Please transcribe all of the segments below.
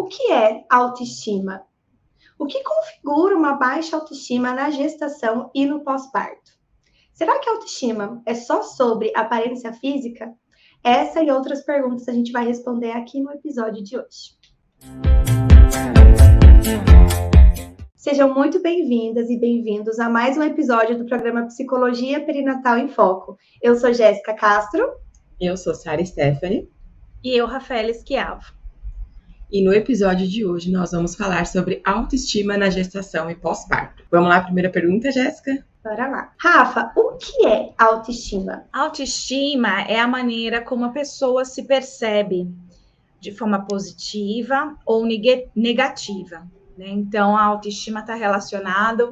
O que é autoestima? O que configura uma baixa autoestima na gestação e no pós-parto? Será que a autoestima é só sobre aparência física? Essa e outras perguntas a gente vai responder aqui no episódio de hoje. Sejam muito bem-vindas e bem-vindos a mais um episódio do programa Psicologia Perinatal em Foco. Eu sou Jéssica Castro. Eu sou Sara Stephanie. E eu, Rafaela Esquiavo. E no episódio de hoje nós vamos falar sobre autoestima na gestação e pós-parto. Vamos lá, primeira pergunta, Jéssica? Bora lá. Rafa, o que é autoestima? Autoestima é a maneira como a pessoa se percebe de forma positiva ou negativa, né? Então, a autoestima está relacionada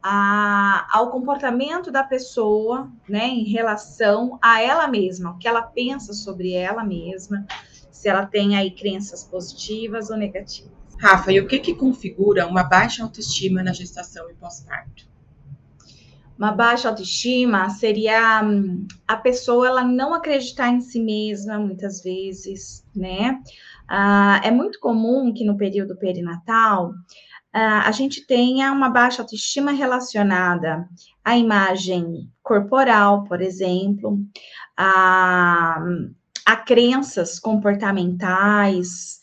ao comportamento da pessoa, né, em relação a ela mesma, o que ela pensa sobre ela mesma, se ela tem aí crenças positivas ou negativas. Rafa, e o que configura uma baixa autoestima na gestação e pós-parto? Uma baixa autoestima seria a pessoa ela não acreditar em si mesma, muitas vezes, né? É muito comum que no período perinatal a gente tenha uma baixa autoestima relacionada à imagem corporal, por exemplo, a crenças comportamentais,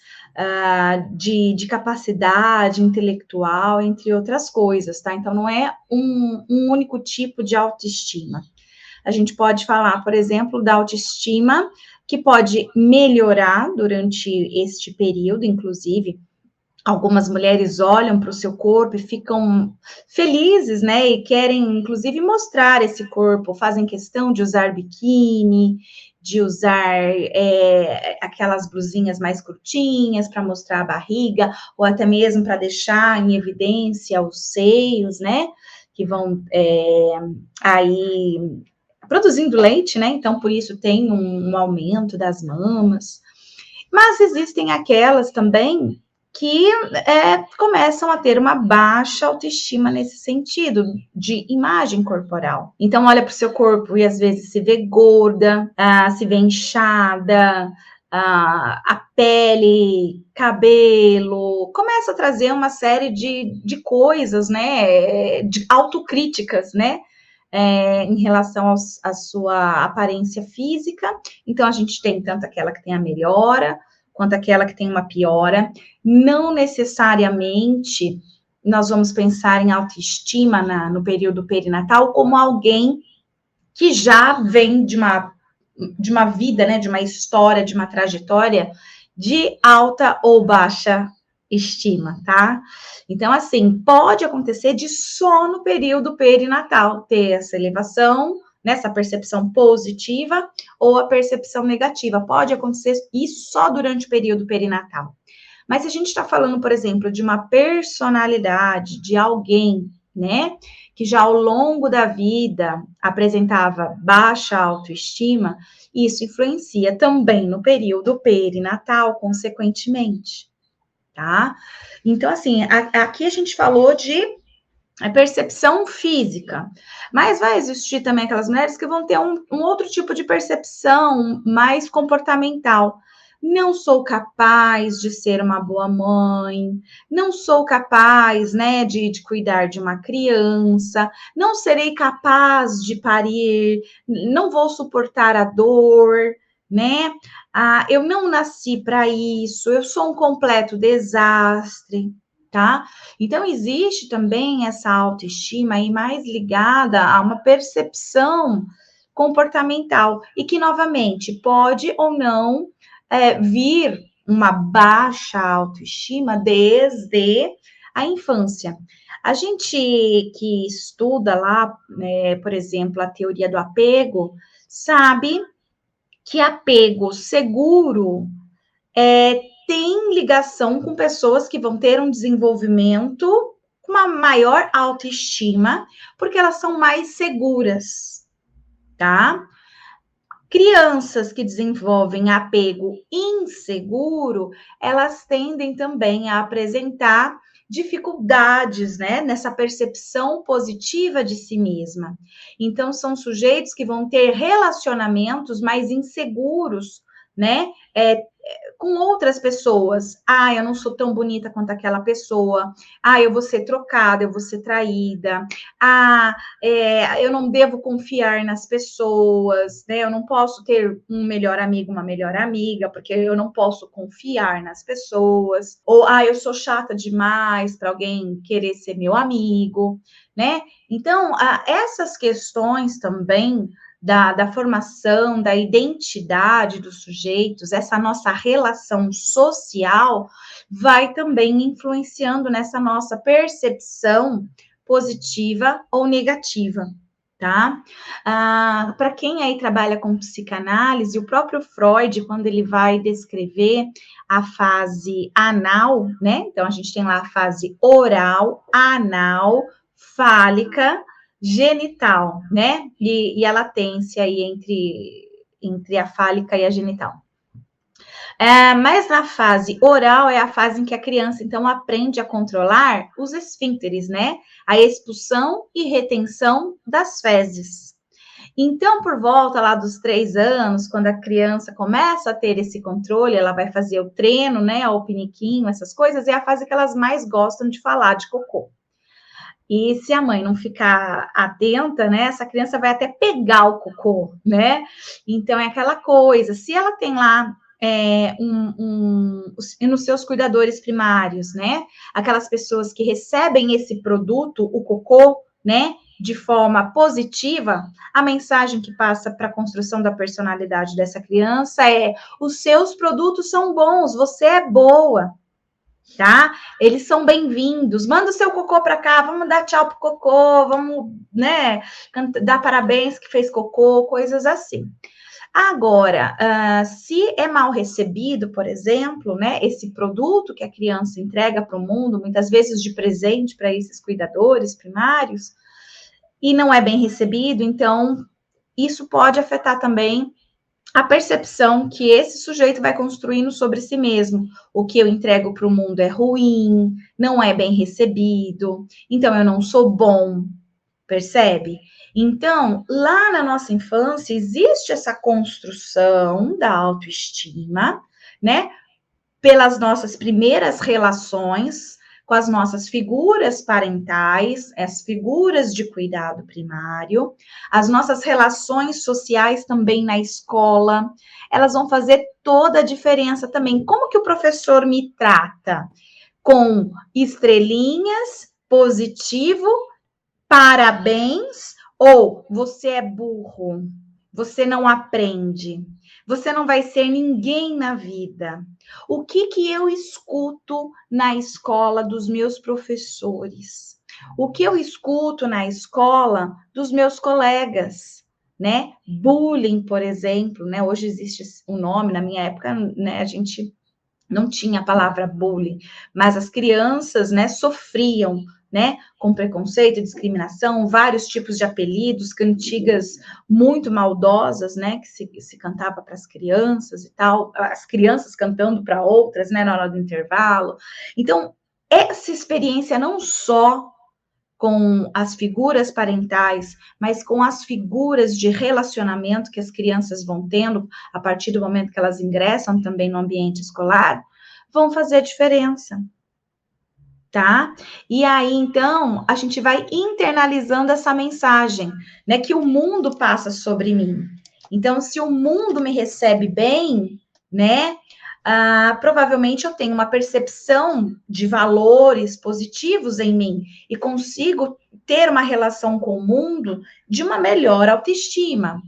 de capacidade intelectual, entre outras coisas, tá? Então, não é um único tipo de autoestima. A gente pode falar, por exemplo, da autoestima que pode melhorar durante este período, inclusive, algumas mulheres olham para o seu corpo e ficam felizes, né? E querem, inclusive, mostrar esse corpo, fazem questão de usar biquíni, de usar aquelas blusinhas mais curtinhas para mostrar a barriga, ou até mesmo para deixar em evidência os seios, né? Que vão aí produzindo leite, né? Então, por isso tem um aumento das mamas. Mas existem aquelas também que começam a ter uma baixa autoestima nesse sentido, de imagem corporal. Então, olha para o seu corpo e às vezes se vê gorda, se vê inchada, a pele, cabelo, começa a trazer uma série de coisas, né, de autocríticas, né, em relação à sua aparência física. Então, a gente tem tanto aquela que tem a melhora, quanto aquela que tem uma piora. Não necessariamente nós vamos pensar em autoestima no período perinatal como alguém que já vem de uma vida, né, de uma história, de uma trajetória de alta ou baixa estima, tá? Então, assim, pode acontecer de só no período perinatal ter essa elevação, nessa percepção positiva ou a percepção negativa. Pode acontecer isso só durante o período perinatal. Mas se a gente está falando, por exemplo, de uma personalidade, de alguém, né, que já ao longo da vida apresentava baixa autoestima, isso influencia também no período perinatal, consequentemente, tá? Então, assim, aqui a gente falou de a percepção física, mas vai existir também aquelas mulheres que vão ter um outro tipo de percepção mais comportamental. Não sou capaz de ser uma boa mãe, não sou capaz, né, de cuidar de uma criança, não serei capaz de parir, não vou suportar a dor, né? Eu não nasci para isso, eu sou um completo desastre. Tá? Então, existe também essa autoestima aí mais ligada a uma percepção comportamental e que, novamente, pode ou não vir uma baixa autoestima desde a infância. A gente que estuda lá, né, por exemplo, a teoria do apego, sabe que apego seguro tem ligação com pessoas que vão ter um desenvolvimento com uma maior autoestima, porque elas são mais seguras, tá? Crianças que desenvolvem apego inseguro, elas tendem também a apresentar dificuldades, né, nessa percepção positiva de si mesma. Então, são sujeitos que vão ter relacionamentos mais inseguros, né, com outras pessoas. Eu não sou tão bonita quanto aquela pessoa. Eu vou ser trocada, eu vou ser traída. Eu não devo confiar nas pessoas, né? Eu não posso ter um melhor amigo, uma melhor amiga, porque eu não posso confiar nas pessoas. Ou, eu sou chata demais para alguém querer ser meu amigo, né? Então, essas questões também da formação, da identidade dos sujeitos, essa nossa relação social, vai também influenciando nessa nossa percepção positiva ou negativa, tá? Para quem aí trabalha com psicanálise, o próprio Freud, quando ele vai descrever a fase anal, né? Então, a gente tem lá a fase oral, anal, fálica, genital, né? E a latência aí entre a fálica e a genital. Mas na fase oral é a fase em que a criança, então, aprende a controlar os esfíncteres, né? A expulsão e retenção das fezes. Então, por volta lá dos 3 anos, quando a criança começa a ter esse controle, ela vai fazer o treino, né? O piniquinho, essas coisas, é a fase que elas mais gostam de falar de cocô. E se a mãe não ficar atenta, né, essa criança vai até pegar o cocô, né? Então, é aquela coisa, se ela tem lá nos seus cuidadores primários, né, aquelas pessoas que recebem esse produto, o cocô, né, de forma positiva, a mensagem que passa para a construção da personalidade dessa criança é: os seus produtos são bons, você é boa. Tá? Eles são bem-vindos. Manda o seu cocô para cá, vamos dar tchau pro cocô, vamos, né, dar parabéns que fez cocô, coisas assim. Agora, se é mal recebido, por exemplo, né, esse produto que a criança entrega para o mundo, muitas vezes de presente para esses cuidadores primários, e não é bem recebido, então isso pode afetar também a percepção que esse sujeito vai construindo sobre si mesmo. O que eu entrego para o mundo é ruim, não é bem recebido, então eu não sou bom, percebe? Então, lá na nossa infância, existe essa construção da autoestima, né? Pelas nossas primeiras relações com as nossas figuras parentais, as figuras de cuidado primário, as nossas relações sociais também na escola, elas vão fazer toda a diferença também. Como que o professor me trata? Com estrelinhas, positivo, parabéns, ou você é burro, você não aprende, você não vai ser ninguém na vida. O que eu escuto na escola dos meus professores? O que eu escuto na escola dos meus colegas, né? Bullying, por exemplo, né? Hoje existe um nome, na minha época, né, a gente não tinha a palavra bullying, mas as crianças, né, sofriam, né, com preconceito, discriminação, vários tipos de apelidos, cantigas muito maldosas, né, que se cantava para as crianças e tal, as crianças cantando para outras, né, na hora do intervalo. Então, essa experiência não só com as figuras parentais, mas com as figuras de relacionamento que as crianças vão tendo a partir do momento que elas ingressam também no ambiente escolar, vão fazer diferença, tá? E aí, então, a gente vai internalizando essa mensagem, né, que o mundo passa sobre mim. Então, se o mundo me recebe bem, né, provavelmente eu tenho uma percepção de valores positivos em mim e consigo ter uma relação com o mundo de uma melhor autoestima.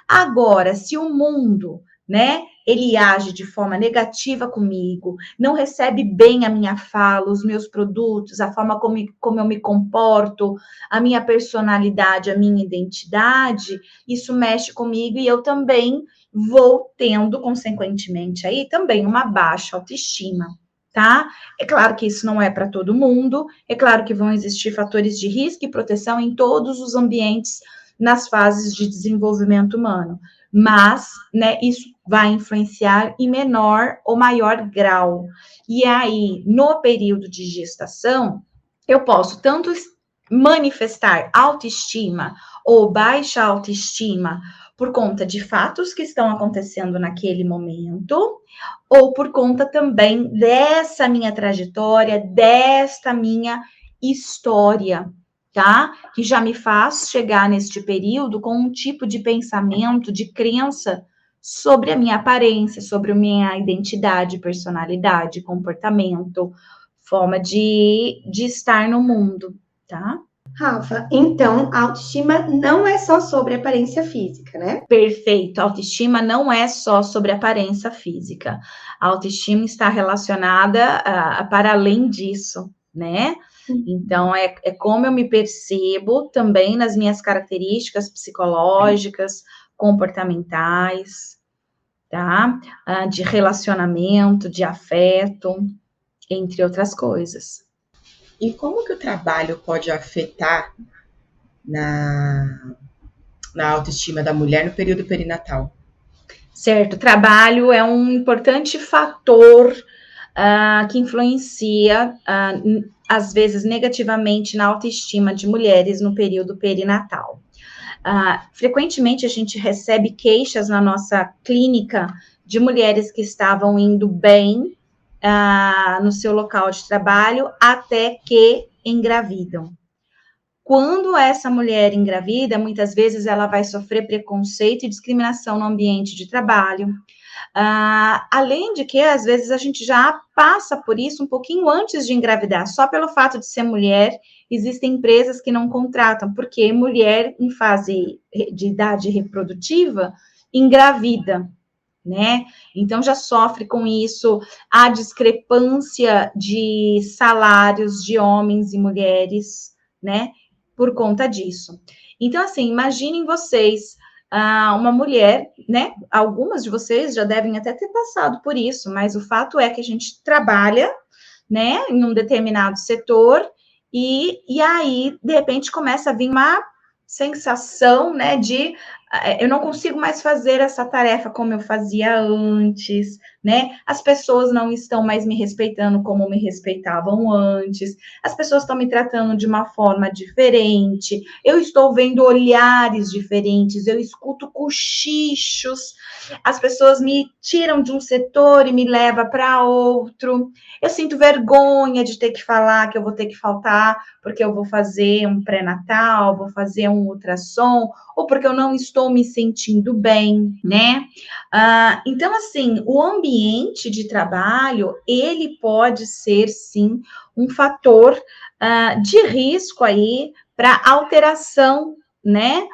Agora, se o mundo, né, ele age de forma negativa comigo, não recebe bem a minha fala, os meus produtos, a forma como eu me comporto, a minha personalidade, a minha identidade, isso mexe comigo e eu também vou tendo, consequentemente, aí também uma baixa autoestima, tá? É claro que isso não é para todo mundo, é claro que vão existir fatores de risco e proteção em todos os ambientes nas fases de desenvolvimento humano, mas, né, isso vai influenciar em menor ou maior grau. E aí, no período de gestação, eu posso tanto manifestar autoestima ou baixa autoestima por conta de fatos que estão acontecendo naquele momento, ou por conta também dessa minha trajetória, desta minha história, tá? Que já me faz chegar neste período com um tipo de pensamento, de crença sobre a minha aparência, sobre a minha identidade, personalidade, comportamento, forma de estar no mundo, tá? Rafa, então a autoestima não é só sobre aparência física, né? Perfeito. A autoestima não é só sobre aparência física. A autoestima está relacionada para além disso, né? Então, é como eu me percebo também nas minhas características psicológicas, comportamentais, tá? De relacionamento, de afeto, entre outras coisas. E como que o trabalho pode afetar na autoestima da mulher no período perinatal? Certo, o trabalho é um importante fator que influencia, às vezes, negativamente na autoestima de mulheres no período perinatal. Frequentemente, a gente recebe queixas na nossa clínica de mulheres que estavam indo bem no seu local de trabalho até que engravidam. Quando essa mulher engravida, muitas vezes ela vai sofrer preconceito e discriminação no ambiente de trabalho. Além de que, às vezes, a gente já passa por isso um pouquinho antes de engravidar. Só pelo fato de ser mulher, existem empresas que não contratam, porque mulher em fase de idade reprodutiva engravida, né? Então, já sofre com isso a discrepância de salários de homens e mulheres, né? Por conta disso. Então, assim, imaginem vocês, uma mulher, né? Algumas de vocês já devem até ter passado por isso, mas o fato é que a gente trabalha, né, em um determinado setor, e aí, de repente, começa a vir uma sensação, né, de eu não consigo mais fazer essa tarefa como eu fazia antes, né? As pessoas não estão mais me respeitando como me respeitavam antes, as pessoas estão me tratando de uma forma diferente, eu estou vendo olhares diferentes, eu escuto cochichos, as pessoas me tiram de um setor e me levam para outro, eu sinto vergonha de ter que falar que eu vou ter que faltar porque eu vou fazer um pré-natal, vou fazer um ultrassom, ou porque eu não estou me sentindo bem, né? Então, assim, o ambiente de trabalho, ele pode ser, sim, um fator de risco aí para alteração, né,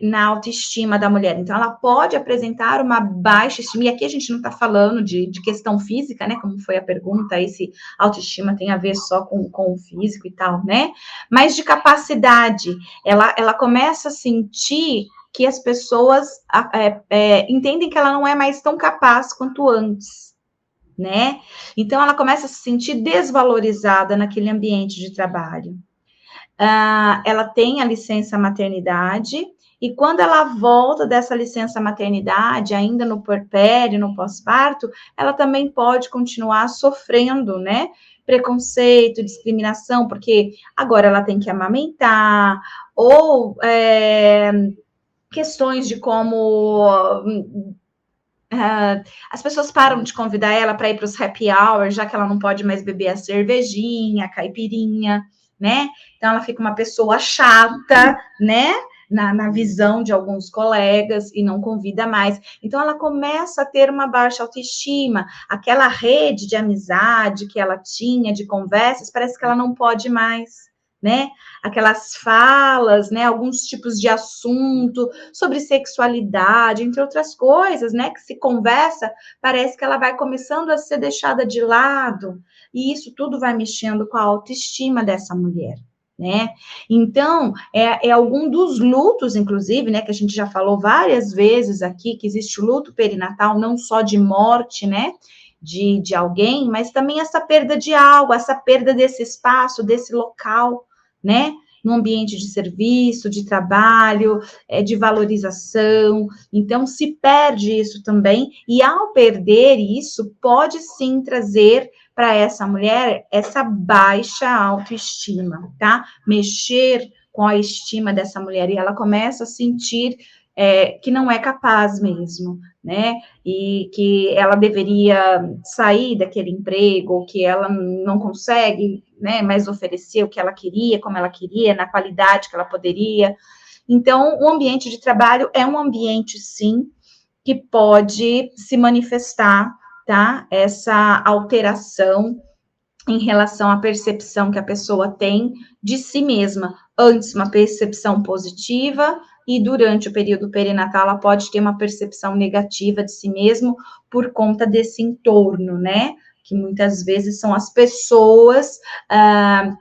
na autoestima da mulher. Então, ela pode apresentar uma baixa estima, e aqui a gente não está falando de questão física, né, como foi a pergunta, aí se autoestima tem a ver só com o físico e tal, né, mas de capacidade. Ela começa a sentir que as pessoas entendem que ela não é mais tão capaz quanto antes, né? Então, ela começa a se sentir desvalorizada naquele ambiente de trabalho. Ela tem a licença maternidade, e quando ela volta dessa licença maternidade, ainda no puerpério, no pós-parto, ela também pode continuar sofrendo, né? Preconceito, discriminação, porque agora ela tem que amamentar, ou questões de como as pessoas param de convidar ela para ir para os happy hours, já que ela não pode mais beber a cervejinha, a caipirinha, né? Então, ela fica uma pessoa chata, né? Na visão de alguns colegas e não convida mais. Então, ela começa a ter uma baixa autoestima. Aquela rede de amizade que ela tinha, de conversas, parece que ela não pode mais, né? Aquelas falas, né? Alguns tipos de assunto sobre sexualidade, entre outras coisas, né? Que se conversa, parece que ela vai começando a ser deixada de lado. E isso tudo vai mexendo com a autoestima dessa mulher, né? Então, é algum dos lutos, inclusive, né? Que a gente já falou várias vezes aqui, que existe o luto perinatal, não só de morte, né? De alguém, mas também essa perda de algo, essa perda desse espaço, desse local, né? No ambiente de serviço, de trabalho, de valorização. Então, se perde isso também, e ao perder isso, pode sim trazer para essa mulher essa baixa autoestima, tá? Mexer com a estima dessa mulher, e ela começa a sentir que não é capaz mesmo, né? E que ela deveria sair daquele emprego, ou que ela não consegue, né, mais oferecer o que ela queria, como ela queria, na qualidade que ela poderia. Então, o ambiente de trabalho é um ambiente, sim, que pode se manifestar, tá? Essa alteração em relação à percepção que a pessoa tem de si mesma. Antes, uma percepção positiva, e durante o período perinatal, ela pode ter uma percepção negativa de si mesmo por conta desse entorno, né? Que muitas vezes são as pessoas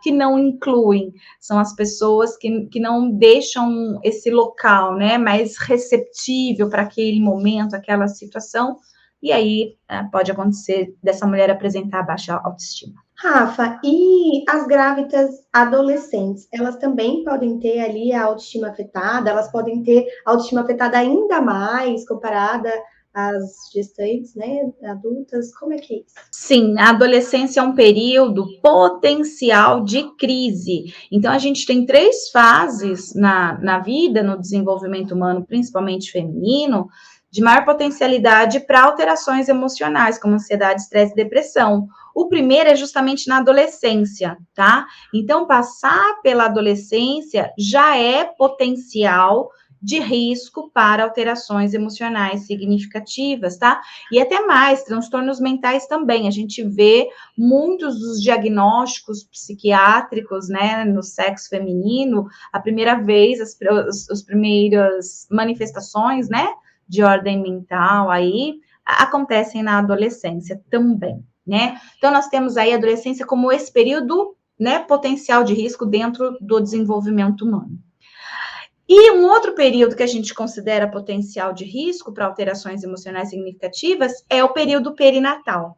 que não incluem, são as pessoas que não deixam esse local, né, mais receptível para aquele momento, aquela situação, e aí pode acontecer dessa mulher apresentar baixa autoestima. Rafa, e as grávidas adolescentes, elas também podem ter ali a autoestima afetada, elas podem ter a autoestima afetada ainda mais comparada às gestantes, né, adultas, como é que é isso? Sim, a adolescência é um período potencial de crise. Então, a gente tem 3 fases na vida, no desenvolvimento humano, principalmente feminino, de maior potencialidade para alterações emocionais, como ansiedade, estresse e depressão. O primeiro é justamente na adolescência, tá? Então, passar pela adolescência já é potencial de risco para alterações emocionais significativas, tá? E até mais, transtornos mentais também. A gente vê muitos dos diagnósticos psiquiátricos, né, no sexo feminino, a primeira vez, as primeiras manifestações, né, de ordem mental aí, acontecem na adolescência também, né? Então, nós temos aí a adolescência como esse período, né, potencial de risco dentro do desenvolvimento humano. E um outro período que a gente considera potencial de risco para alterações emocionais significativas é o período perinatal.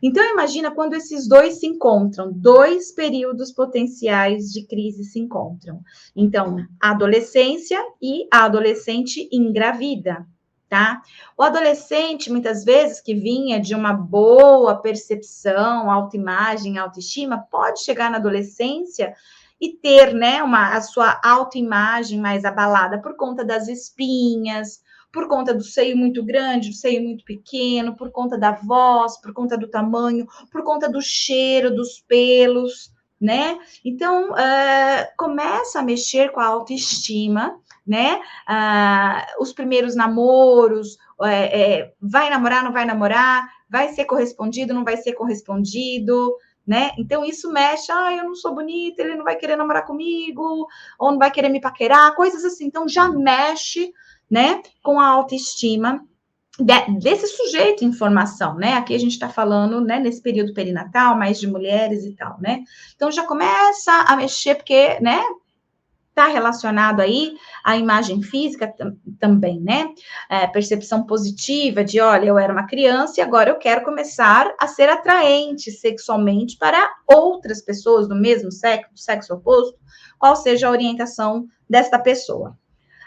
Então, imagina quando esses dois se encontram, 2 períodos potenciais de crise se encontram. Então, a adolescência e a adolescente engravida, tá? O adolescente, muitas vezes, que vinha de uma boa percepção, autoimagem, autoestima, pode chegar na adolescência e ter, né, a sua autoimagem mais abalada por conta das espinhas, por conta do seio muito grande, do seio muito pequeno, por conta da voz, por conta do tamanho, por conta do cheiro dos pelos, né? Então, começa a mexer com a autoestima, né? Os primeiros namoros, vai namorar, não vai namorar, vai ser correspondido, não vai ser correspondido, né? Então, isso mexe, eu não sou bonita, ele não vai querer namorar comigo, ou não vai querer me paquerar, coisas assim. Então, já mexe, né, com a autoestima desse sujeito em formação, né? Aqui a gente está falando, né, nesse período perinatal, mais de mulheres e tal, né? Então já começa a mexer, porque, né, está relacionado aí à imagem física também, né? Percepção positiva de, olha, eu era uma criança e agora eu quero começar a ser atraente sexualmente para outras pessoas do mesmo sexo, do sexo oposto, qual seja a orientação desta pessoa.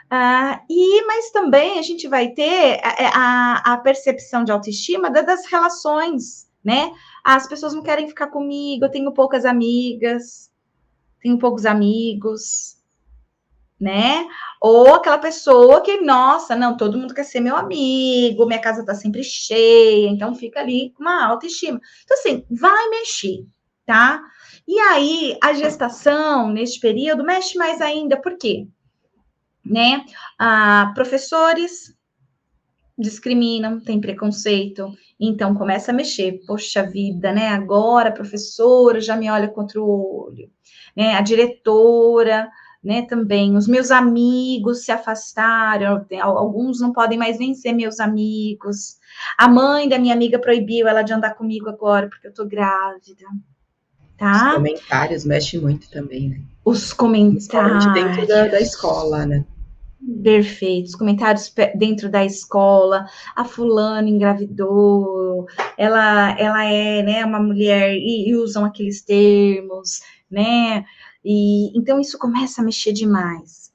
Mas também a gente vai ter a percepção de autoestima das relações, né? As pessoas não querem ficar comigo, eu tenho poucas amigas, tenho poucos amigos, né? Ou aquela pessoa que, nossa, não, todo mundo quer ser meu amigo, minha casa tá sempre cheia, então fica ali com uma autoestima. Então, assim, vai mexer, tá? E aí, a gestação, neste período, mexe mais ainda, por quê? Né? Professores discriminam, tem preconceito, então começa a mexer. Poxa vida, né? Agora a professora já me olha com outro olho, né? A diretora, né? Também os meus amigos se afastaram, alguns não podem mais nem ser meus amigos. A mãe da minha amiga proibiu ela de andar comigo agora porque eu tô grávida. Tá? Os comentários mexem muito também, né? Os comentários. Principalmente dentro da escola, né? Perfeito, os comentários dentro da escola, a fulana engravidou, ela é, né, uma mulher, e usam aqueles termos, né, e então isso começa a mexer demais.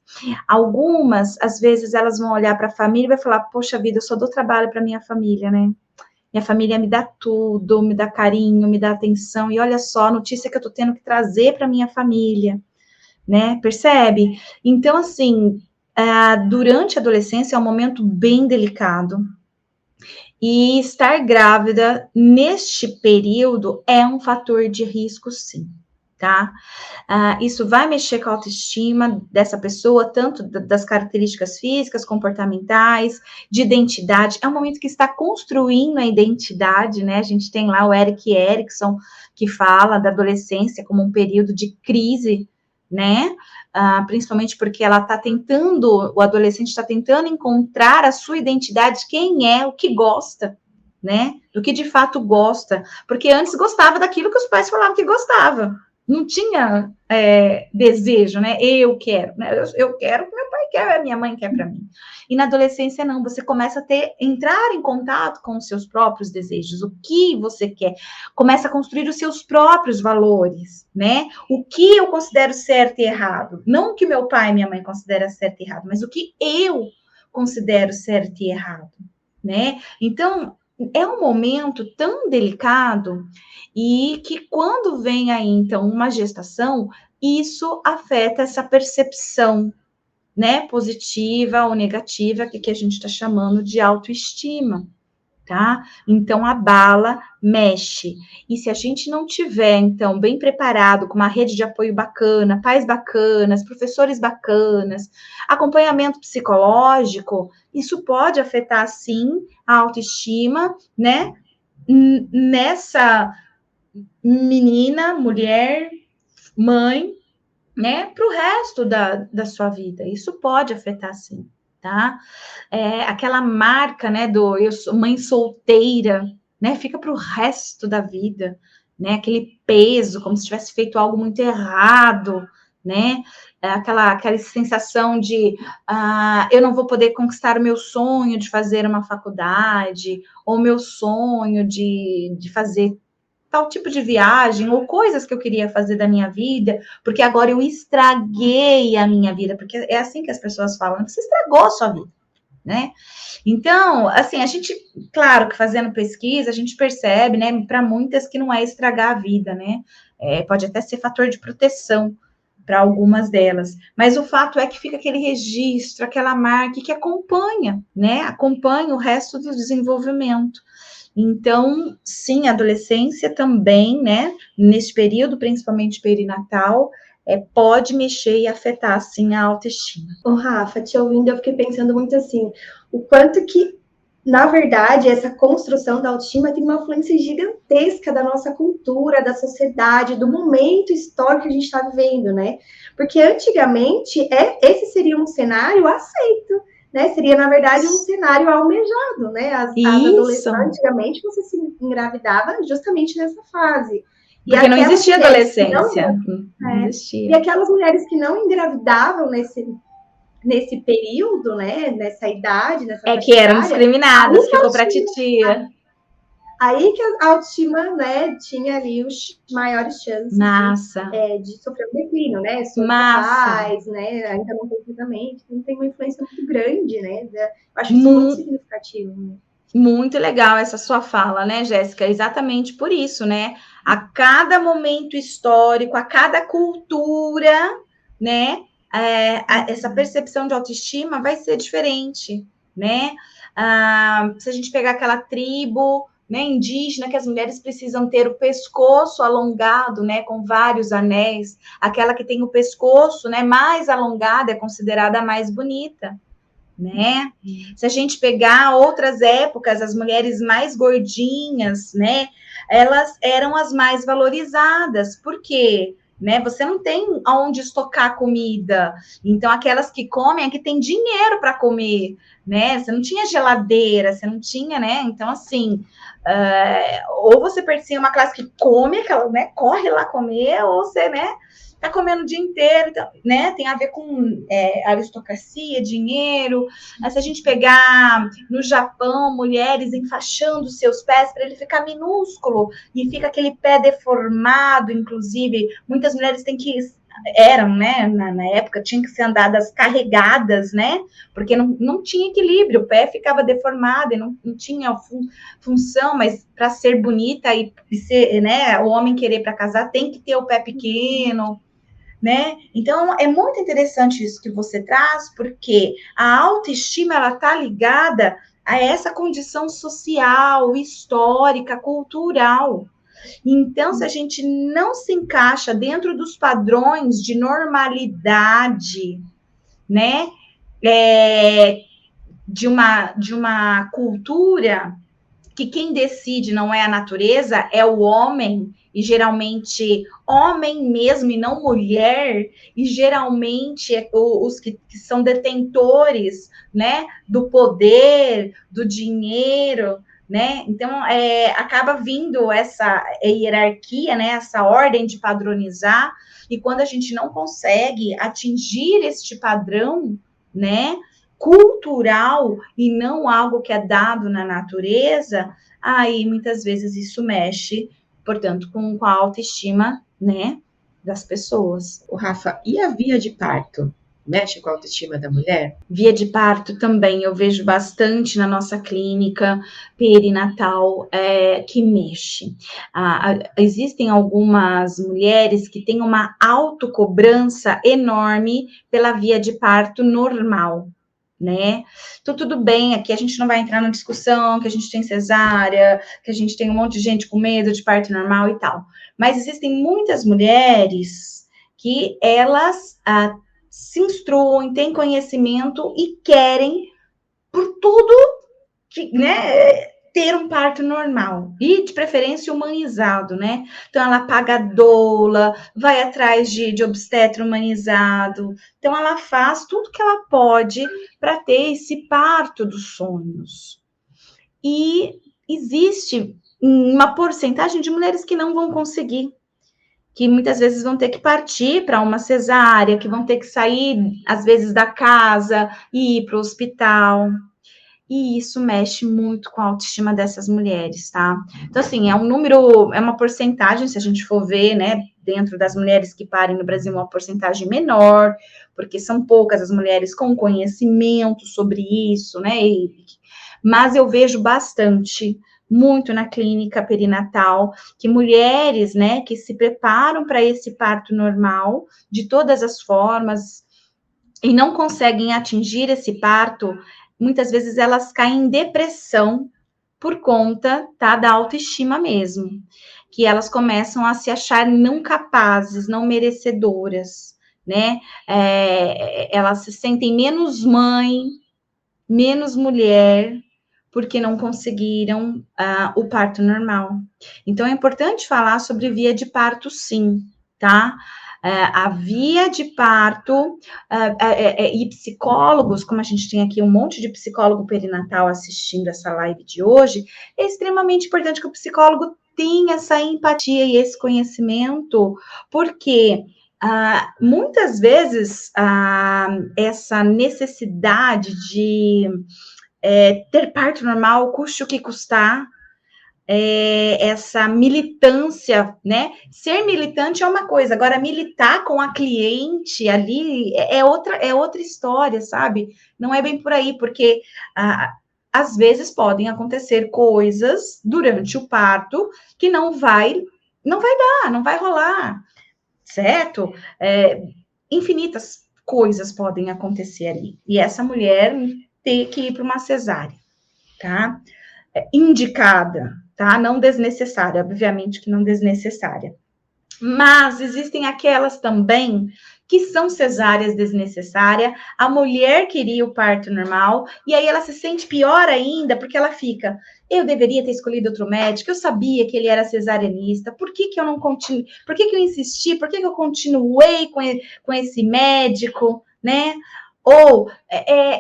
Algumas, às vezes, elas vão olhar para a família e vai falar, poxa vida, eu só dou trabalho para minha família, né, minha família me dá tudo, me dá carinho, me dá atenção, e olha só a notícia que eu tô tendo que trazer para minha família, né, percebe? Então, assim, durante a adolescência é um momento bem delicado. E estar grávida neste período é um fator de risco, sim, tá? Isso vai mexer com a autoestima dessa pessoa, tanto das características físicas, comportamentais, de identidade. É um momento que está construindo a identidade, né? A gente tem lá o Erik Erikson, que fala da adolescência como um período de crise, né? Principalmente porque ela está tentando, o adolescente está tentando encontrar a sua identidade, quem é, o que gosta, né? Do que de fato gosta. Porque antes gostava daquilo que os pais falavam que gostava. Não tinha desejo, né? Eu quero, né? Eu quero o que meu pai quer, a minha mãe quer para mim. E na adolescência, não, você começa a entrar em contato com os seus próprios desejos, o que você quer, começa a construir os seus próprios valores, né? O que eu considero certo e errado. Não o que meu pai e minha mãe consideram certo e errado, mas o que eu considero certo e errado, né? Então, é um momento tão delicado e que quando vem aí, então, uma gestação, isso afeta essa percepção, né, positiva ou negativa, que a gente está chamando de autoestima, tá? Então, abala, mexe. E se a gente não tiver, então, bem preparado, com uma rede de apoio bacana, pais bacanas, professores bacanas, acompanhamento psicológico, isso pode afetar, sim, a autoestima, né? Nessa menina, mulher, mãe, né, para o resto da sua vida. Isso pode afetar, sim, tá? Aquela marca, né, eu sou mãe solteira, né, fica para o resto da vida, né, aquele peso, como se tivesse feito algo muito errado, né, aquela sensação de eu não vou poder conquistar o meu sonho de fazer uma faculdade, ou meu sonho de fazer tal tipo de viagem, ou coisas que eu queria fazer da minha vida, porque agora eu estraguei a minha vida, porque é assim que as pessoas falam, você estragou a sua vida, né? Então, assim, a gente, claro que fazendo pesquisa, a gente percebe, né, para muitas que não é estragar a vida, né? Pode até ser fator de proteção para algumas delas, mas o fato é que fica aquele registro, aquela marca que acompanha, né? Acompanha o resto do desenvolvimento. Então, sim, a adolescência também, né, nesse período, principalmente perinatal, pode mexer e afetar, sim, a autoestima. Ô, Rafa, te ouvindo, eu fiquei pensando muito assim, o quanto que, na verdade, essa construção da autoestima tem uma influência gigantesca da nossa cultura, da sociedade, do momento histórico que a gente está vivendo, né? Porque antigamente, esse seria um cenário aceito, né? Seria, na verdade, um cenário almejado, né? As adolescentes, antigamente, você se engravidava justamente nessa fase. Porque não existia adolescência. Não existia. E aquelas mulheres que não engravidavam nesse período, né? Nessa idade, nessa que eram discriminadas, ficou para titia. Aí que a autoestima, né, tinha ali os maiores chances de sofrer um declínio, né? Pais, né? Ainda não completamente. Então tem uma influência muito grande, né? Eu acho isso muito significativo. Né? Muito legal essa sua fala, né, Jéssica? Exatamente por isso, né? A cada momento histórico, a cada cultura, né? Essa percepção de autoestima vai ser diferente, né? Se a gente pegar aquela tribo, né, indígena, que as mulheres precisam ter o pescoço alongado, né, com vários anéis, aquela que tem o pescoço, né, mais alongado é considerada a mais bonita, né? Se a gente pegar outras épocas, as mulheres mais gordinhas, né, elas eram as mais valorizadas, por quê? Né? Você não tem aonde estocar comida, então aquelas que comem é que tem dinheiro para comer, né? Você não tinha geladeira, você não tinha, né? Então, assim, ou você pertencia a uma classe que come, aquela, né? Corre lá comer, ou você, né? Tá comendo o dia inteiro, então, né? Tem a ver com aristocracia, dinheiro. Se a gente pegar no Japão, mulheres enfaixando seus pés para ele ficar minúsculo e fica aquele pé deformado, inclusive, muitas mulheres eram, né, na época, tinham que ser andadas carregadas, né, porque não tinha equilíbrio, o pé ficava deformado e não tinha função, mas para ser bonita e ser, né, o homem querer para casar tem que ter o pé pequeno, né? Então, é muito interessante isso que você traz, porque a autoestima, ela está ligada a essa condição social, histórica, cultural. Então, se a gente não se encaixa dentro dos padrões de normalidade, né, de uma cultura que quem decide não é a natureza, é o homem, e geralmente homem mesmo e não mulher, e geralmente os que são detentores, né, do poder, do dinheiro, né? Então acaba vindo essa hierarquia, né, essa ordem de padronizar, e quando a gente não consegue atingir este padrão, né, cultural e não algo que é dado na natureza, aí muitas vezes isso mexe, portanto, com a autoestima, né, das pessoas. O Rafa, e a via de parto? Mexe com a autoestima da mulher? Via de parto também eu vejo bastante na nossa clínica perinatal que mexe. Existem algumas mulheres que têm uma autocobrança enorme pela via de parto normal, né? Então, tudo bem, aqui a gente não vai entrar na discussão que a gente tem cesárea, que a gente tem um monte de gente com medo de parto normal e tal. Mas existem muitas mulheres que elas se instruem, têm conhecimento e querem, por tudo, que, né, ter um parto normal e, de preferência, humanizado, né? Então, ela paga doula, vai atrás de obstetra humanizado. Então, ela faz tudo que ela pode para ter esse parto dos sonhos. E existe uma porcentagem de mulheres que não vão conseguir, que muitas vezes vão ter que partir para uma cesárea, que vão ter que sair, às vezes, da casa e ir para o hospital. E isso mexe muito com a autoestima dessas mulheres, tá? Então, assim, é um número, é uma porcentagem, se a gente for ver, né, dentro das mulheres que parem no Brasil, uma porcentagem menor, porque são poucas as mulheres com conhecimento sobre isso, né? Mas eu vejo bastante, muito na clínica perinatal, que mulheres, né, que se preparam para esse parto normal, de todas as formas, e não conseguem atingir esse parto, muitas vezes elas caem em depressão por conta, tá, da autoestima mesmo, que elas começam a se achar não capazes, não merecedoras, né? Elas se sentem menos mãe, menos mulher, porque não conseguiram o parto normal. Então, é importante falar sobre via de parto, sim, tá? A via de parto e psicólogos, como a gente tem aqui um monte de psicólogo perinatal assistindo essa live de hoje, é extremamente importante que o psicólogo tenha essa empatia e esse conhecimento, porque muitas vezes essa necessidade de ter parto normal, custe o que custar, essa militância, né? Ser militante é uma coisa, agora militar com a cliente ali é outra história, sabe? Não é bem por aí, porque às vezes podem acontecer coisas durante o parto que não vai dar, não vai rolar, certo? Infinitas coisas podem acontecer ali. E essa mulher ter que ir para uma cesárea, tá? Indicada, tá? Não desnecessária, obviamente que não desnecessária. Mas existem aquelas também que são cesáreas desnecessárias, a mulher queria o parto normal, e aí ela se sente pior ainda, porque ela fica, eu deveria ter escolhido outro médico, eu sabia que ele era cesarianista, por que eu não continuei, por que eu insisti, por que eu continuei com esse médico, né? Ou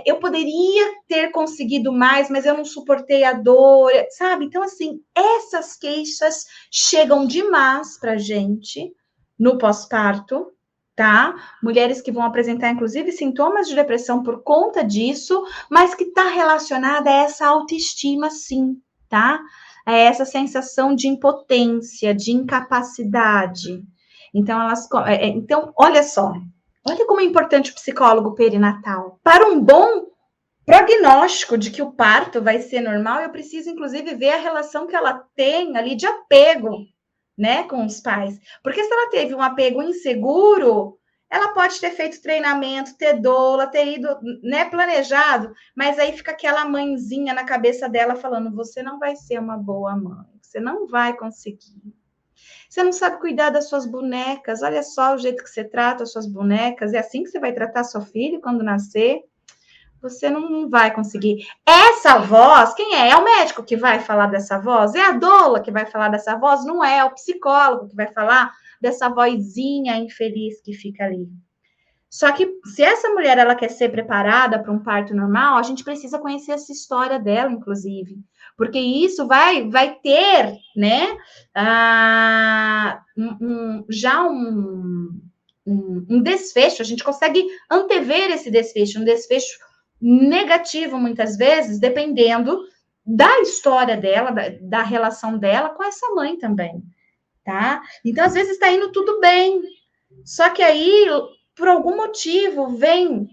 eu poderia ter conseguido mais, mas eu não suportei a dor, sabe? Então, assim, essas queixas chegam demais pra gente no pós-parto, tá? Mulheres que vão apresentar, inclusive, sintomas de depressão por conta disso, mas que tá relacionada a essa autoestima, sim, tá? A essa sensação de impotência, de incapacidade. Então, então, olha só. Olha como é importante o psicólogo perinatal. Para um bom prognóstico de que o parto vai ser normal, eu preciso, inclusive, ver a relação que ela tem ali de apego, né, com os pais. Porque se ela teve um apego inseguro, Ela pode ter feito treinamento, ter doula, ter ido, né, planejado, mas aí fica aquela mãezinha na cabeça dela falando: você não vai ser uma boa mãe, você não vai conseguir. Você não sabe cuidar das suas bonecas, olha só o jeito que você trata as suas bonecas, é assim que você vai tratar seu filho quando nascer? Você não vai conseguir. Essa voz, quem é? É o médico que vai falar dessa voz? É a doula que vai falar dessa voz? Não é, é o psicólogo que vai falar dessa vozinha infeliz que fica ali. Só que se essa mulher ela quer ser preparada para um parto normal, a gente precisa conhecer essa história dela, inclusive, porque isso vai ter, né, já um desfecho. A gente consegue antever esse desfecho, um desfecho negativo muitas vezes, dependendo da história dela, da relação dela com essa mãe também, tá? Então, às vezes está indo tudo bem, só que aí, por algum motivo, vem,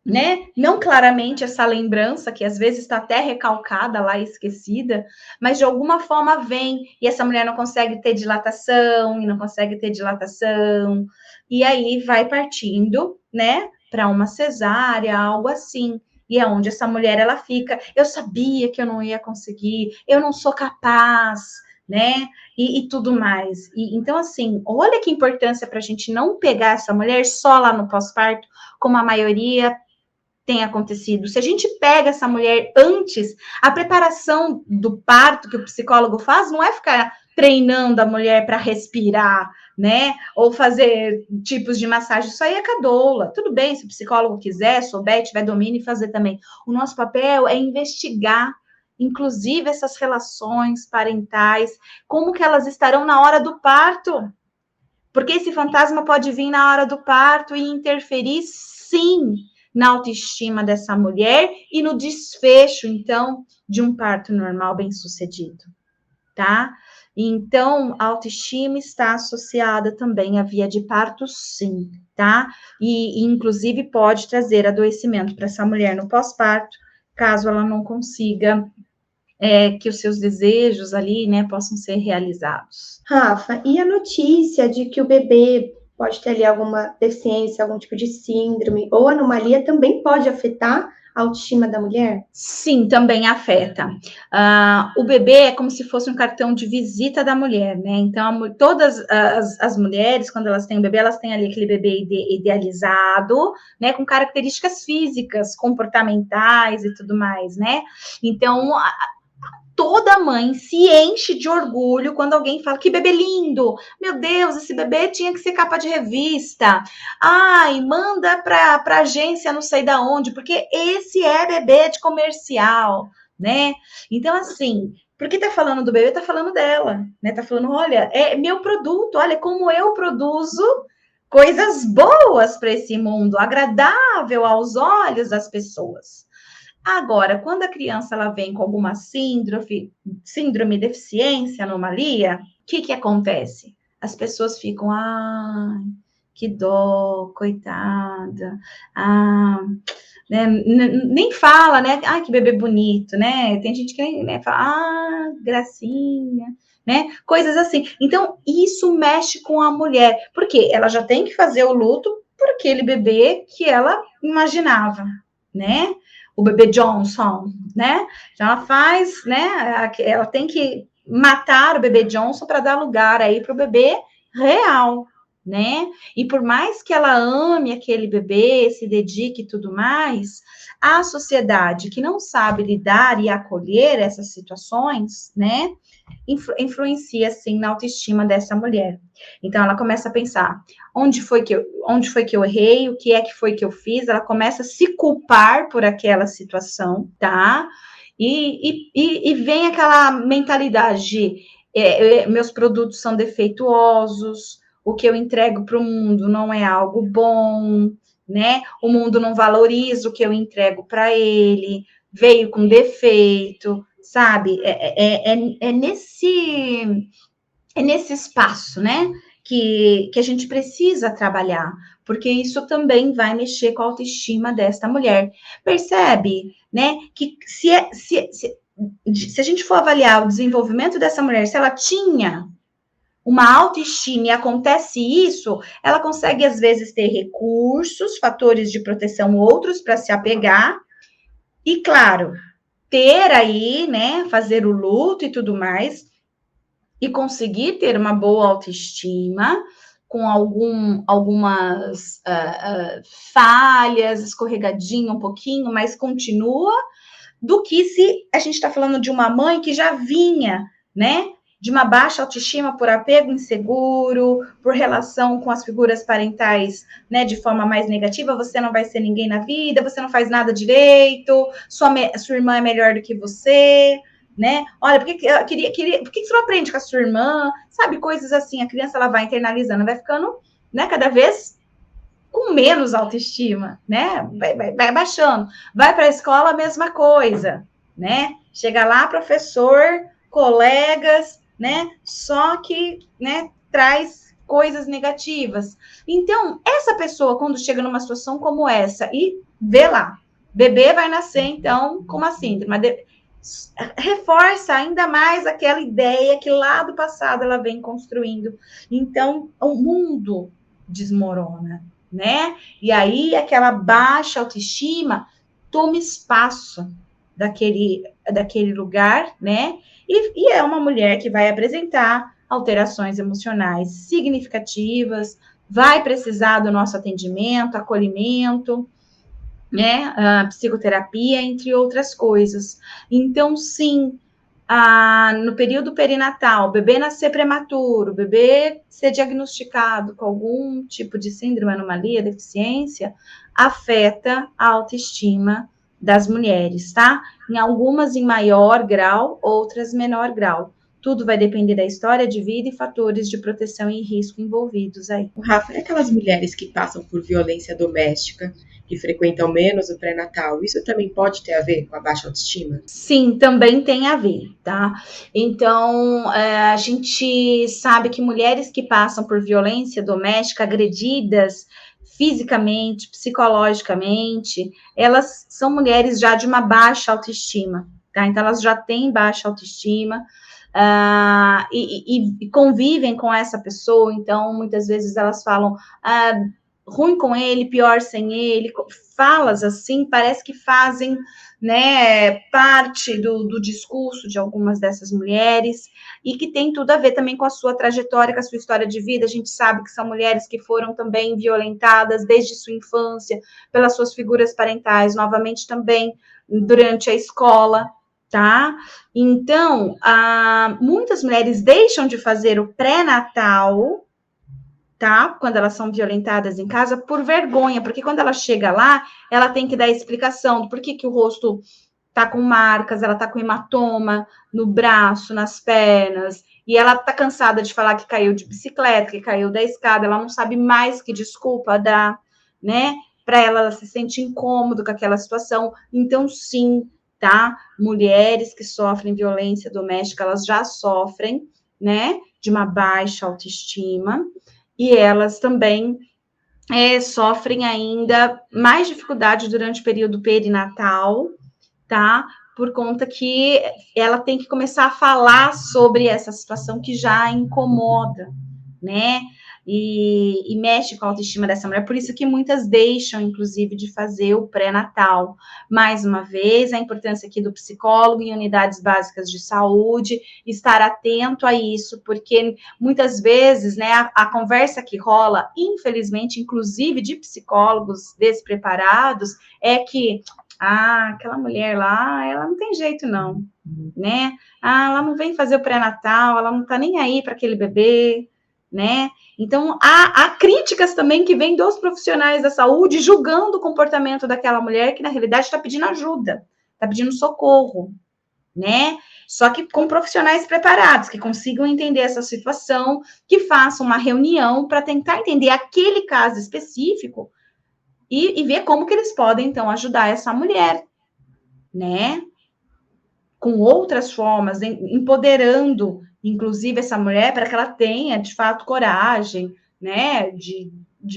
né? Não claramente essa lembrança, que às vezes está até recalcada lá, esquecida, mas de alguma forma vem, e essa mulher não consegue ter dilatação, e aí vai partindo, né, para uma cesárea, algo assim. E é onde essa mulher, ela fica: eu sabia que eu não ia conseguir, eu não sou capaz, né, e tudo mais. Então, assim, olha que importância para a gente não pegar essa mulher só lá no pós-parto, como a maioria tem acontecido. Se a gente pega essa mulher antes, a preparação do parto que o psicólogo faz não é ficar treinando a mulher para respirar, né? Ou fazer tipos de massagem. Isso aí é com a doula. Tudo bem, se o psicólogo quiser, souber, tiver domínio, fazer também. O nosso papel é investigar, inclusive, essas relações parentais, como que elas estarão na hora do parto. Porque esse fantasma pode vir na hora do parto e interferir, sim, na autoestima dessa mulher e no desfecho, então, de um parto normal bem-sucedido, tá? Então, a autoestima está associada também à via de parto, sim, tá? E inclusive, pode trazer adoecimento para essa mulher no pós-parto, caso ela não consiga que os seus desejos ali, né, possam ser realizados. Rafa, e a notícia de que o bebê pode ter ali alguma deficiência, algum tipo de síndrome ou anomalia também pode afetar a autoestima da mulher? Sim, também afeta. O bebê é como se fosse um cartão de visita da mulher, né? Então, todas as mulheres, quando elas têm um bebê, elas têm ali aquele bebê idealizado, né? Com características físicas, comportamentais e tudo mais, né? Então, toda mãe se enche de orgulho quando alguém fala: que bebê lindo, meu Deus, esse bebê tinha que ser capa de revista, ai, manda para agência não sei da onde, porque esse é bebê de comercial, né? Então, assim, porque tá falando do bebê, tá falando dela, né? Tá falando: olha, é meu produto, olha como eu produzo coisas boas para esse mundo, agradável aos olhos das pessoas. Agora, quando a criança ela vem com alguma síndrome, deficiência, anomalia, o que acontece? As pessoas ficam: que dó, coitada, né, nem fala, né? Que bebê bonito, né? Tem gente que nem, né, fala: gracinha, né? Coisas assim. Então, isso mexe com a mulher, porque ela já tem que fazer o luto por aquele bebê que ela imaginava, né? O bebê Johnson, né? Então ela faz, né? Ela tem que matar o bebê Johnson para dar lugar aí para o bebê real, né? E por mais que ela ame aquele bebê, se dedique e tudo mais, a sociedade que não sabe lidar e acolher essas situações, né? Influencia, sim, na autoestima dessa mulher. Então, ela começa a pensar: onde foi que eu errei? O que é que foi que eu fiz? Ela começa a se culpar por aquela situação, tá? E vem aquela mentalidade de meus produtos são defeituosos, o que eu entrego para o mundo não é algo bom, né? O mundo não valoriza o que eu entrego para ele, veio com defeito, sabe? É nesse espaço, né? Que a gente precisa trabalhar, porque isso também vai mexer com a autoestima desta mulher. Percebe, né? Que se a gente for avaliar o desenvolvimento dessa mulher, se ela tinha uma autoestima e acontece isso, ela consegue, às vezes, ter recursos, fatores de proteção outros para se apegar, e, claro, ter aí, né, fazer o luto e tudo mais, e conseguir ter uma boa autoestima, com algumas falhas, escorregadinho um pouquinho, mas continua, do que se a gente está falando de uma mãe que já vinha, né, de uma baixa autoestima por apego inseguro, por relação com as figuras parentais, né, de forma mais negativa, você não vai ser ninguém na vida, você não faz nada direito, sua irmã é melhor do que você, né? Olha, por que você não aprende com a sua irmã? Sabe, coisas assim, a criança ela vai internalizando, vai ficando, né, cada vez com menos autoestima, né? Vai baixando. Vai para a escola, a mesma coisa, né? Chega lá, professor, colegas, né? Só que, né, traz coisas negativas. Então, essa pessoa, quando chega numa situação como essa e vê lá, bebê vai nascer, então, com uma síndrome, reforça ainda mais aquela ideia que lá do passado ela vem construindo. Então, o mundo desmorona, né? E aí aquela baixa autoestima toma espaço daquele lugar, né? E é uma mulher que vai apresentar alterações emocionais significativas, vai precisar do nosso atendimento, acolhimento, né? A psicoterapia, entre outras coisas. Então, sim, no período perinatal, o bebê nascer prematuro, o bebê ser diagnosticado com algum tipo de síndrome, anomalia, deficiência, afeta a autoestima das mulheres, tá? Em algumas em maior grau, outras menor grau. Tudo vai depender da história de vida e fatores de proteção e risco envolvidos aí. Rafa, e aquelas mulheres que passam por violência doméstica, que frequentam menos o pré-natal, isso também pode ter a ver com a baixa autoestima? Sim, também tem a ver, tá? Então, a gente sabe que mulheres que passam por violência doméstica, agredidas fisicamente, psicologicamente, elas são mulheres já de uma baixa autoestima, tá? Então, elas já têm baixa autoestima, e convivem com essa pessoa, então, muitas vezes elas falam, ruim com ele, pior sem ele, falas assim, parece que fazem, né, parte do discurso de algumas dessas mulheres, e que tem tudo a ver também com a sua trajetória, com a sua história de vida. A gente sabe que são mulheres que foram também violentadas desde sua infância, pelas suas figuras parentais, novamente também durante a escola, tá? Então, muitas mulheres deixam de fazer o pré-natal, tá? Quando elas são violentadas em casa, por vergonha, porque quando ela chega lá, ela tem que dar explicação do porquê que o rosto tá com marcas, ela tá com hematoma no braço, nas pernas, e ela tá cansada de falar que caiu de bicicleta, que caiu da escada, ela não sabe mais que desculpa dar, né? Para ela se sente incômodo com aquela situação. Então, sim, tá? Mulheres que sofrem violência doméstica, elas já sofrem, né? De uma baixa autoestima, e elas também sofrem ainda mais dificuldade durante o período perinatal, tá? Por conta que ela tem que começar a falar sobre essa situação que já incomoda, né? E mexe com a autoestima dessa mulher, por isso que muitas deixam, inclusive, de fazer o pré-natal. Mais uma vez, a importância aqui do psicólogo em unidades básicas de saúde, estar atento a isso, porque muitas vezes, né, a conversa que rola, infelizmente, inclusive de psicólogos despreparados, é que aquela mulher lá, ela não tem jeito não, né? Ela não vem fazer o pré-natal, ela não tá nem aí para aquele bebê, né? Então, há críticas também que vêm dos profissionais da saúde julgando o comportamento daquela mulher que, na realidade, está pedindo ajuda, está pedindo socorro, né? Só que com profissionais preparados, que consigam entender essa situação, que façam uma reunião para tentar entender aquele caso específico e ver como que eles podem, então, ajudar essa mulher, né? Com outras formas, empoderando, inclusive, essa mulher para que ela tenha, de fato, coragem, né? De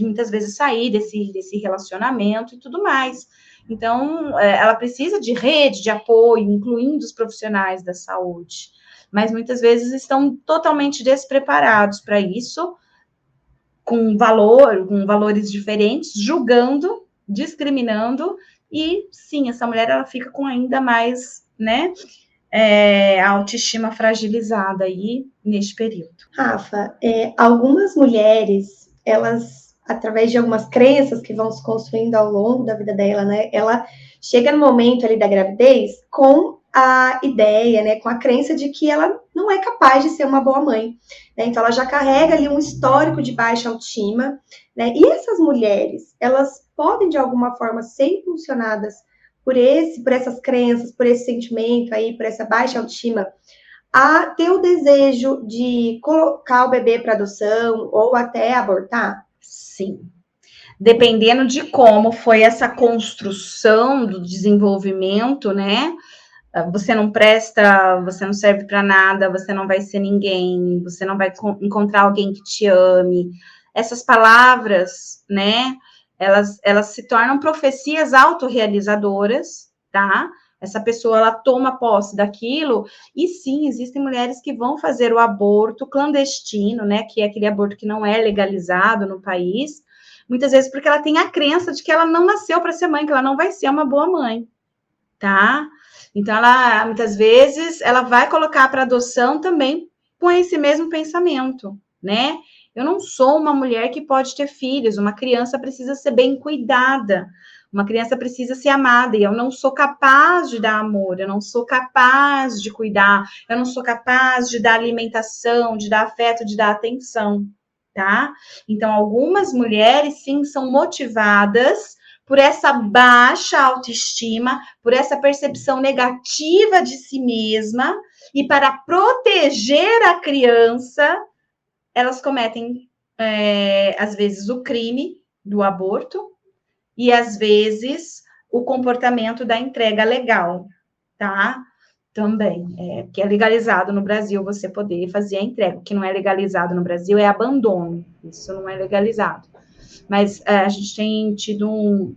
muitas vezes sair desse relacionamento e tudo mais. Então, ela precisa de rede de apoio, incluindo os profissionais da saúde. mas muitas vezes estão totalmente despreparados para isso, com valores diferentes, julgando, discriminando, e sim, essa mulher ela fica com ainda mais, né, a autoestima fragilizada aí neste período. Rafa, algumas mulheres, elas, através de algumas crenças que vão se construindo ao longo da vida dela, né, ela chega no momento ali da gravidez com a ideia, né, com a crença de que ela não é capaz de ser uma boa mãe, né? Então ela já carrega ali um histórico de baixa autoestima, né? E essas mulheres, elas podem de alguma forma ser impulsionadas por essas crenças, por esse sentimento aí, por essa baixa autoestima, a ter o desejo de colocar o bebê para adoção ou até abortar? Sim. Dependendo de como foi essa construção do desenvolvimento, né? Você não presta, você não serve para nada, você não vai ser ninguém, você não vai encontrar alguém que te ame. Essas palavras, né? Elas se tornam profecias autorrealizadoras, tá? Essa pessoa, ela toma posse daquilo, e sim, existem mulheres que vão fazer o aborto clandestino, né? Que é aquele aborto que não é legalizado no país, muitas vezes porque ela tem a crença de que ela não nasceu para ser mãe, que ela não vai ser uma boa mãe, tá? Então, ela, muitas vezes, ela vai colocar para adoção também com esse mesmo pensamento, né? Eu não sou uma mulher que pode ter filhos, uma criança precisa ser bem cuidada, uma criança precisa ser amada, e eu não sou capaz de dar amor, eu não sou capaz de cuidar, eu não sou capaz de dar alimentação, de dar afeto, de dar atenção, tá? Então, algumas mulheres, sim, são motivadas por essa baixa autoestima, por essa percepção negativa de si mesma, e para proteger a criança, elas cometem, às vezes, o crime do aborto e, às vezes, o comportamento da entrega legal, tá? Também, que é legalizado no Brasil você poder fazer a entrega. O que não é legalizado no Brasil é abandono, isso não é legalizado. Mas a gente tem tido um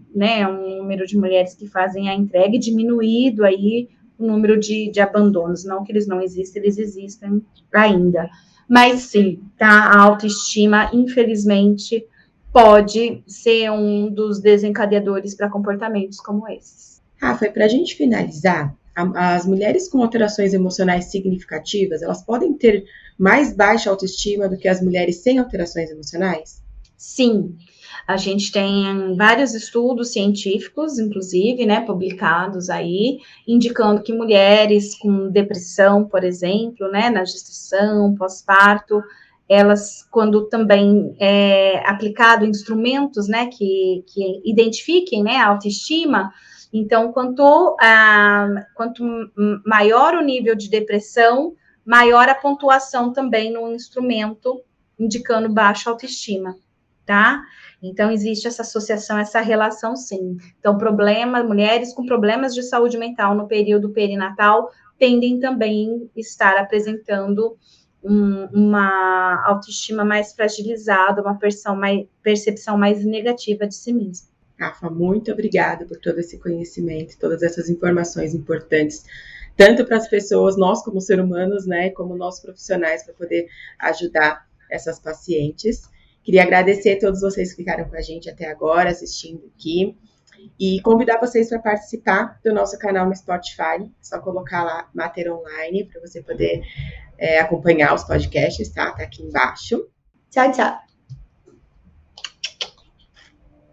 número de mulheres que fazem a entrega e diminuído aí o número de abandonos. Não que eles não existem, eles existem ainda. Mas sim, tá? A autoestima, infelizmente, pode ser um dos desencadeadores para comportamentos como esses. Rafa, para a gente finalizar, as mulheres com alterações emocionais significativas, elas podem ter mais baixa autoestima do que as mulheres sem alterações emocionais? Sim, a gente tem vários estudos científicos, inclusive, né, publicados aí, indicando que mulheres com depressão, por exemplo, né, na gestação, pós-parto, elas, quando também aplicado instrumentos, né, que identifiquem, né, a autoestima, então, quanto maior o nível de depressão, maior a pontuação também no instrumento, indicando baixa autoestima. Tá? Então, existe essa associação, essa relação, sim. Então, mulheres com problemas de saúde mental no período perinatal tendem também a estar apresentando uma autoestima mais fragilizada, uma percepção mais negativa de si mesma. Rafa, muito obrigada por todo esse conhecimento, todas essas informações importantes, tanto para as pessoas, nós como seres humanos, né, como nós profissionais, para poder ajudar essas pacientes. Queria agradecer a todos vocês que ficaram com a gente até agora, assistindo aqui, e convidar vocês para participar do nosso canal no Spotify. É só colocar lá Mater Online para você poder acompanhar os podcasts, tá? Tá aqui embaixo. Tchau, tchau.